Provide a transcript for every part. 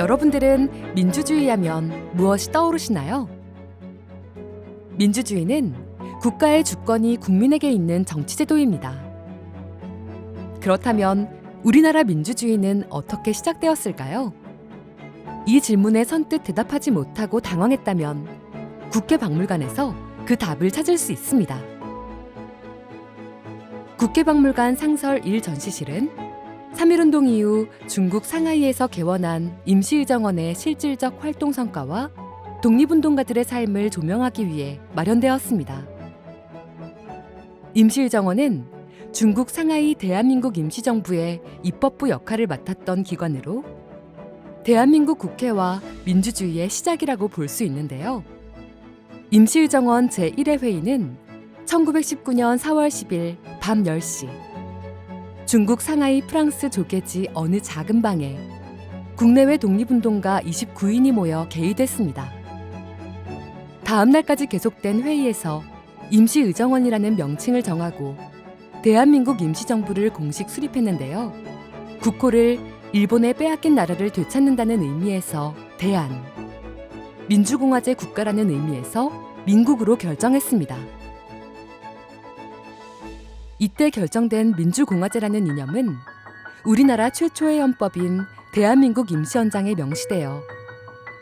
여러분들은 민주주의 하면 무엇이 떠오르시나요? 민주주의는 국가의 주권이 국민에게 있는 정치제도입니다. 그렇다면 우리나라 민주주의는 어떻게 시작되었을까요? 이 질문에 선뜻 대답하지 못하고 당황했다면 국회박물관에서 그 답을 찾을 수 있습니다. 국회박물관 상설 1전시실은 3.1운동 이후 중국 상하이에서 개원한 임시의정원의 실질적 활동 성과와 독립운동가들의 삶을 조명하기 위해 마련되었습니다. 임시의정원은 중국 상하이 대한민국 임시정부의 입법부 역할을 맡았던 기관으로 대한민국 국회와 민주주의의 시작이라고 볼 수 있는데요. 임시의정원 제1회 회의는 1919년 4월 10일 밤 10시 중국 상하이 프랑스 조계지 어느 작은 방에 국내외 독립운동가 29인이 모여 개의됐습니다. 다음 날까지 계속된 회의에서 임시의정원이라는 명칭을 정하고 대한민국 임시정부를 공식 수립했는데요. 국호를 일본에 빼앗긴 나라를 되찾는다는 의미에서 대한, 민주공화제 국가라는 의미에서 민국으로 결정했습니다. 이때 결정된 민주공화제라는 이념은 우리나라 최초의 헌법인 대한민국 임시헌장에 명시되어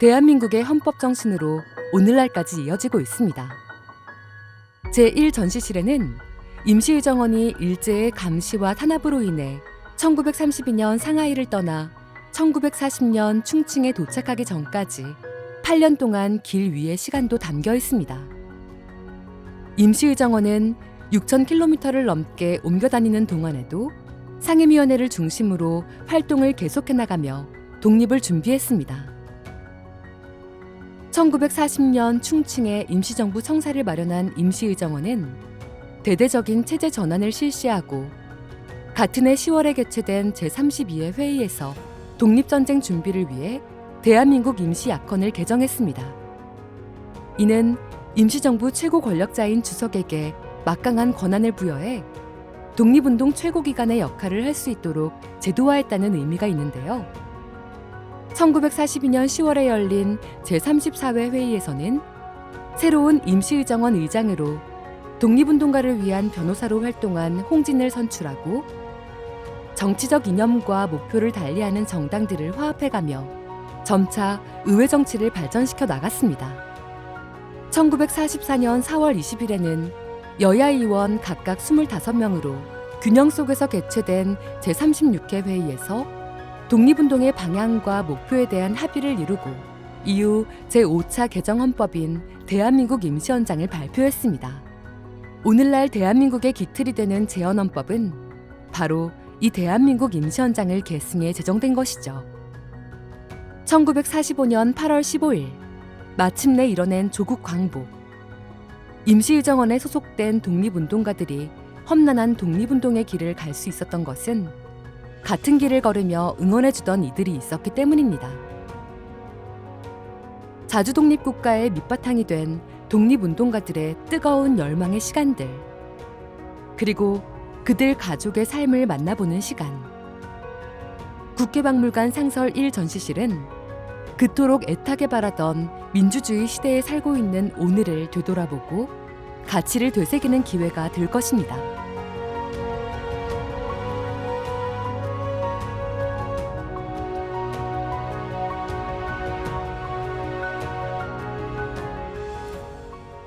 대한민국의 헌법 정신으로 오늘날까지 이어지고 있습니다. 제1전시실에는 임시의정원이 일제의 감시와 탄압으로 인해 1932년 상하이를 떠나 1940년 충칭에 도착하기 전까지 8년 동안 길 위의 시간도 담겨 있습니다. 임시의정원은 6,000km를 넘게 옮겨 다니는 동안에도 상임위원회를 중심으로 활동을 계속해 나가며 독립을 준비했습니다. 1940년 충칭에 임시정부 청사를 마련한 임시의정원은 대대적인 체제 전환을 실시하고 같은 해 10월에 개최된 제32회 회의에서 독립전쟁 준비를 위해 대한민국 임시야권을 개정했습니다. 이는 임시정부 최고 권력자인 주석에게 막강한 권한을 부여해 독립운동 최고기관의 역할을 할 수 있도록 제도화했다는 의미가 있는데요. 1942년 10월에 열린 제34회 회의에서는 새로운 임시의정원 의장으로 독립운동가를 위한 변호사로 활동한 홍진을 선출하고 정치적 이념과 목표를 달리하는 정당들을 화합해가며 점차 의회 정치를 발전시켜 나갔습니다. 1944년 4월 20일에는 여야 의원 각각 25명으로 균형 속에서 개최된 제36회 회의에서 독립운동의 방향과 목표에 대한 합의를 이루고 이후 제5차 개정헌법인 대한민국 임시헌장을 발표했습니다. 오늘날 대한민국의 기틀이 되는 제헌헌법은 바로 이 대한민국 임시헌장을 계승해 제정된 것이죠. 1945년 8월 15일 마침내 이뤄낸 조국 광복. 임시의정원에 소속된 독립운동가들이 험난한 독립운동의 길을 갈 수 있었던 것은 같은 길을 걸으며 응원해주던 이들이 있었기 때문입니다. 자주독립국가의 밑바탕이 된 독립운동가들의 뜨거운 열망의 시간들, 그리고 그들 가족의 삶을 만나보는 시간. 국회박물관 상설 1전시실은 그토록 애타게 바라던 민주주의 시대에 살고 있는 오늘을 되돌아보고 가치를 되새기는 기회가 될 것입니다.